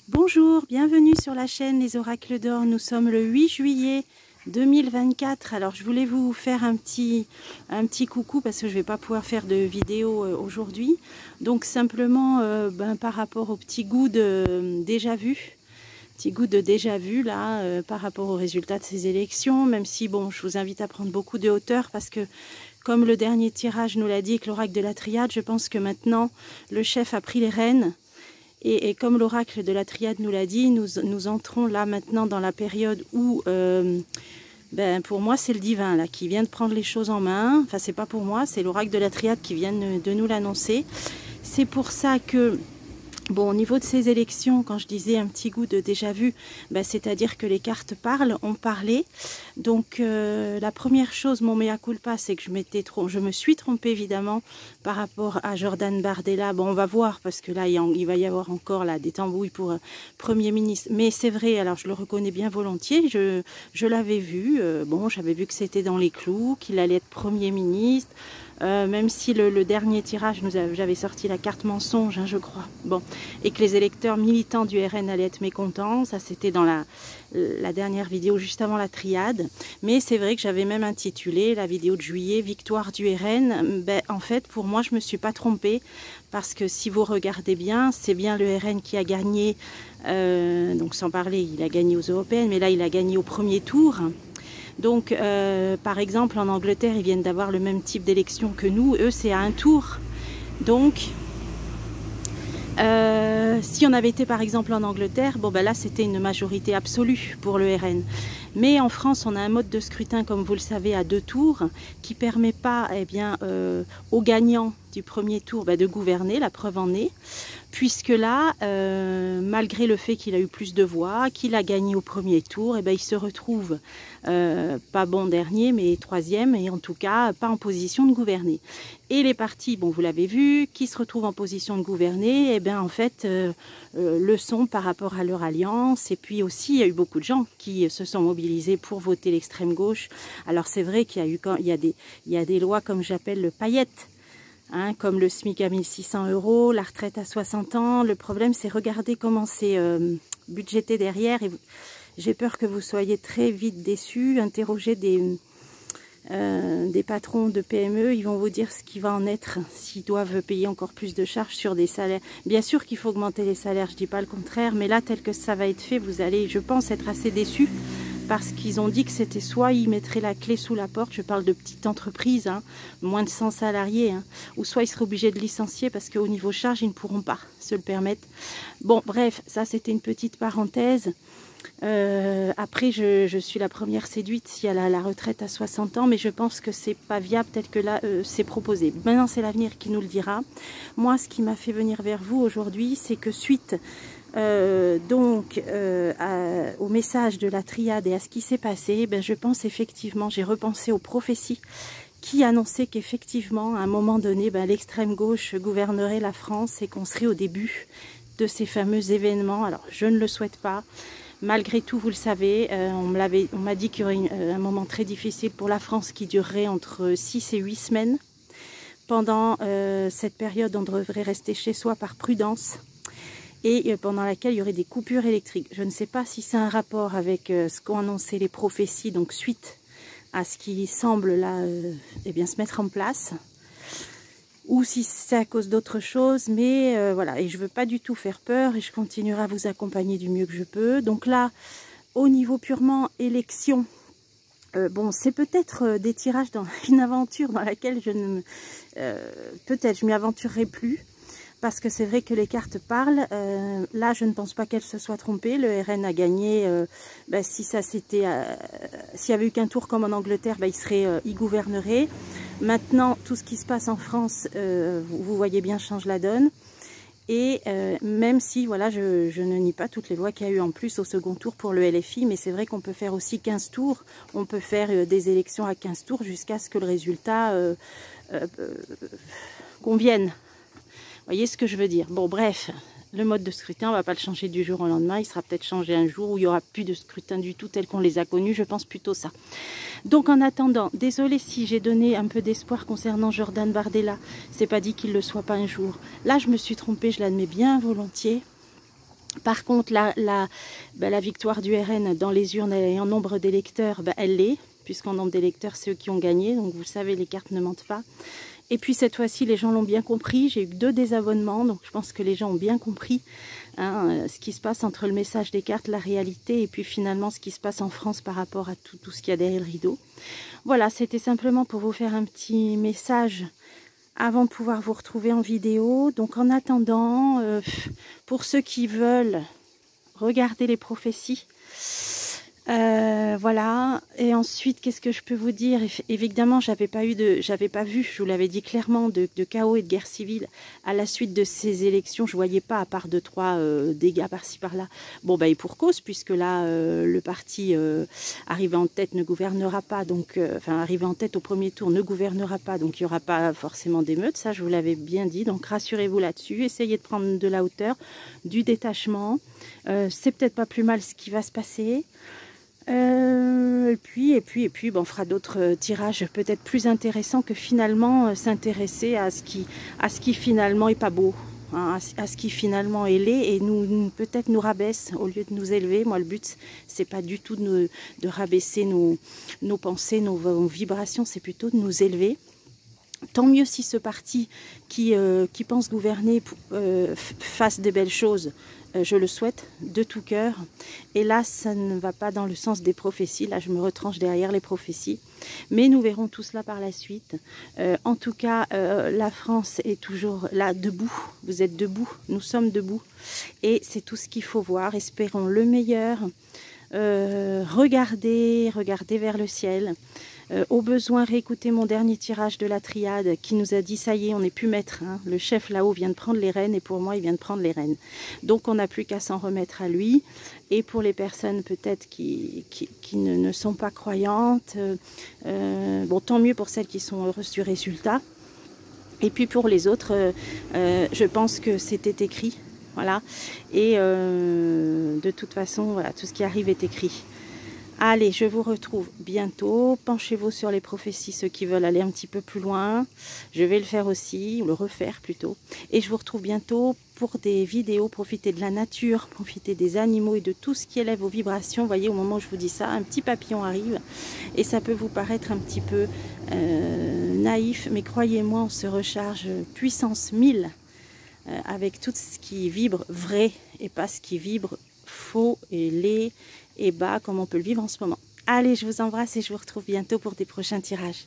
Bonjour, bienvenue sur la chaîne Les Oracles d'Or. Nous sommes le 8 juillet 2024. Alors je voulais vous faire un petit coucou parce que je ne vais pas pouvoir faire de vidéo aujourd'hui. Donc simplement par rapport au petit goût de déjà vu. Petit goût de déjà vu là par rapport aux résultats de ces élections. Même si bon, je vous invite à prendre beaucoup de hauteur parce que comme le dernier tirage nous l'a dit avec l'oracle de la triade, je pense que maintenant le chef a pris les rênes. Et comme l'oracle de la triade nous l'a dit, nous entrons là maintenant dans la période où, pour moi, c'est le divin là qui vient de prendre les choses en main. Enfin, c'est pas pour moi, c'est l'oracle de la triade qui vient de nous l'annoncer. C'est pour ça que, bon, au niveau de ces élections, quand je disais un petit goût de déjà vu, c'est-à-dire que les cartes parlent, ont parlé. Donc, la première chose, mon mea culpa, c'est que je me suis trompée évidemment par rapport à Jordan Bardella. Bon, on va voir parce que là, il va y avoir encore là, des tambouilles pour Premier ministre. Mais c'est vrai, alors je le reconnais bien volontiers, je l'avais vu. Bon, j'avais vu que c'était dans les clous, qu'il allait être Premier ministre. Même si le dernier tirage, j'avais sorti la carte mensonge, hein, je crois. Bon, et que les électeurs militants du RN allaient être mécontents. Ça, c'était dans la dernière vidéo juste avant la triade. Mais c'est vrai que j'avais même intitulé la vidéo de juillet « Victoire du RN ». En fait, pour moi, je ne me suis pas trompée. Parce que si vous regardez bien, c'est bien le RN qui a gagné. Donc sans parler, il a gagné aux européennes. Mais là, il a gagné au premier tour. Donc, par exemple, en Angleterre, ils viennent d'avoir le même type d'élection que nous. Eux, c'est à un tour. Donc, si on avait été, par exemple, en Angleterre, bon, là, c'était une majorité absolue pour le RN. Mais en France, on a un mode de scrutin, comme vous le savez, à 2 tours, qui ne permet pas aux gagnants du premier tour de gouverner, la preuve en est. Puisque là, malgré le fait qu'il a eu plus de voix, qu'il a gagné au premier tour, il se retrouve pas bon dernier, mais troisième, et en tout cas pas en position de gouverner. Et les partis, bon vous l'avez vu, qui se retrouvent en position de gouverner, en fait le sont par rapport à leur alliance. Et puis aussi, il y a eu beaucoup de gens qui se sont mobilisés pour voter l'extrême gauche. Alors c'est vrai qu'il y a des lois comme j'appelle le paillette. Hein, comme le SMIC à 1600 €, la retraite à 60 ans. Le problème, c'est regarder comment c'est budgété derrière. Et j'ai peur que vous soyez très vite déçus. Interrogez des patrons de PME, ils vont vous dire ce qui va en être s'ils doivent payer encore plus de charges sur des salaires. Bien sûr qu'il faut augmenter les salaires, je ne dis pas le contraire, mais là, tel que ça va être fait, vous allez, je pense, être assez déçus. Parce qu'ils ont dit que c'était soit ils mettraient la clé sous la porte, je parle de petites entreprises, hein, moins de 100 salariés, hein, ou soit ils seraient obligés de licencier parce qu'au niveau charge, ils ne pourront pas se le permettre. Bon, bref, ça c'était une petite parenthèse. Après, je suis la première séduite s'il y a la retraite à 60 ans, mais je pense que c'est pas viable tel que là c'est proposé. Maintenant, c'est l'avenir qui nous le dira. Moi, ce qui m'a fait venir vers vous aujourd'hui, c'est que suite au message de la triade et à ce qui s'est passé, je pense effectivement, j'ai repensé aux prophéties qui annonçaient qu'effectivement, à un moment donné, l'extrême gauche gouvernerait la France et qu'on serait au début de ces fameux événements. Alors, je ne le souhaite pas. Malgré tout, vous le savez, on m'a dit qu'il y aurait un moment très difficile pour la France qui durerait entre 6 et 8 semaines. Pendant cette période, on devrait rester chez soi par prudence et pendant laquelle il y aurait des coupures électriques. Je ne sais pas si c'est un rapport avec ce qu'ont annoncé les prophéties, donc suite à ce qui semble là se mettre en place, ou si c'est à cause d'autre chose, mais voilà, et je ne veux pas du tout faire peur, et je continuerai à vous accompagner du mieux que je peux. Donc là, au niveau purement élection, bon, c'est peut-être des tirages dans une aventure dans laquelle peut-être je m'y aventurerai plus, parce que c'est vrai que les cartes parlent. Là, je ne pense pas qu'elle se soit trompée. Le RN a gagné. S'il y avait eu qu'un tour comme en Angleterre, il gouvernerait. Maintenant, tout ce qui se passe en France, vous voyez bien, change la donne. Et même si, voilà, je ne nie pas toutes les lois qu'il y a eu en plus au second tour pour le LFI, mais c'est vrai qu'on peut faire aussi 15 tours. On peut faire des élections à 15 tours jusqu'à ce que le résultat convienne. Vous voyez ce que je veux dire? Bon, bref, le mode de scrutin, on ne va pas le changer du jour au lendemain. Il sera peut-être changé un jour où il n'y aura plus de scrutin du tout tel qu'on les a connus. Je pense plutôt ça. Donc, en attendant, désolé si j'ai donné un peu d'espoir concernant Jordan Bardella. C'est pas dit qu'il ne le soit pas un jour. Là, je me suis trompée, je l'admets bien volontiers. Par contre, la victoire du RN dans les urnes et en nombre d'électeurs, elle l'est, puisqu'en nombre d'électeurs, c'est eux qui ont gagné. Donc vous le savez, les cartes ne mentent pas. Et puis cette fois-ci, les gens l'ont bien compris. J'ai eu 2 désabonnements, donc je pense que les gens ont bien compris ce qui se passe entre le message des cartes, la réalité, et puis finalement ce qui se passe en France par rapport à tout ce qu'il y a derrière le rideau. Voilà, c'était simplement pour vous faire un petit message avant de pouvoir vous retrouver en vidéo. Donc en attendant, pour ceux qui veulent regarder les prophéties, voilà. Et ensuite, qu'est-ce que je peux vous dire? Évidemment, j'avais pas vu, je vous l'avais dit clairement, de chaos et de guerre civile à la suite de ces élections. Je voyais pas, à part 2-3 dégâts par-ci par-là. Bon, et pour cause, puisque là, le parti arrivé en tête ne gouvernera pas, donc, enfin, arrivé en tête au premier tour ne gouvernera pas, donc il n'y aura pas forcément d'émeutes. Ça, je vous l'avais bien dit. Donc, rassurez-vous là-dessus. Essayez de prendre de la hauteur, du détachement. C'est peut-être pas plus mal ce qui va se passer. Et puis on fera d'autres tirages peut-être plus intéressants que finalement s'intéresser à ce qui finalement est pas beau, hein, à ce qui finalement est laid et peut-être nous rabaisse au lieu de nous élever. Moi, le but, c'est pas du tout de rabaisser nos pensées, nos vibrations, c'est plutôt de nous élever. Tant mieux si ce parti qui pense gouverner fasse des belles choses. Je le souhaite de tout cœur. Et là, ça ne va pas dans le sens des prophéties. Là, je me retranche derrière les prophéties. Mais nous verrons tout cela par la suite. En tout cas, la France est toujours là, debout. Vous êtes debout. Nous sommes debout. Et c'est tout ce qu'il faut voir. Espérons le meilleur. Regardez vers le ciel. Au besoin, réécoutez mon dernier tirage de la triade qui nous a dit ça y est, on n'est plus maître. Hein. Le chef là-haut vient de prendre les rênes et pour moi, il vient de prendre les rênes. Donc, on n'a plus qu'à s'en remettre à lui. Et pour les personnes peut-être qui ne sont pas croyantes, bon, tant mieux pour celles qui sont heureuses du résultat. Et puis pour les autres, je pense que c'était écrit. Voilà. Et de toute façon, voilà, tout ce qui arrive est écrit. Allez, je vous retrouve bientôt. Penchez-vous sur les prophéties, ceux qui veulent aller un petit peu plus loin. Je vais le faire aussi, ou le refaire plutôt. Et je vous retrouve bientôt pour des vidéos. Profitez de la nature, profitez des animaux et de tout ce qui élève vos vibrations. Vous voyez, au moment où je vous dis ça, un petit papillon arrive. Et ça peut vous paraître un petit peu naïf. Mais croyez-moi, on se recharge puissance 1000 avec tout ce qui vibre vrai et pas ce qui vibre faux et laid et bas comme on peut le vivre en ce moment. Allez, je vous embrasse et je vous retrouve bientôt pour des prochains tirages.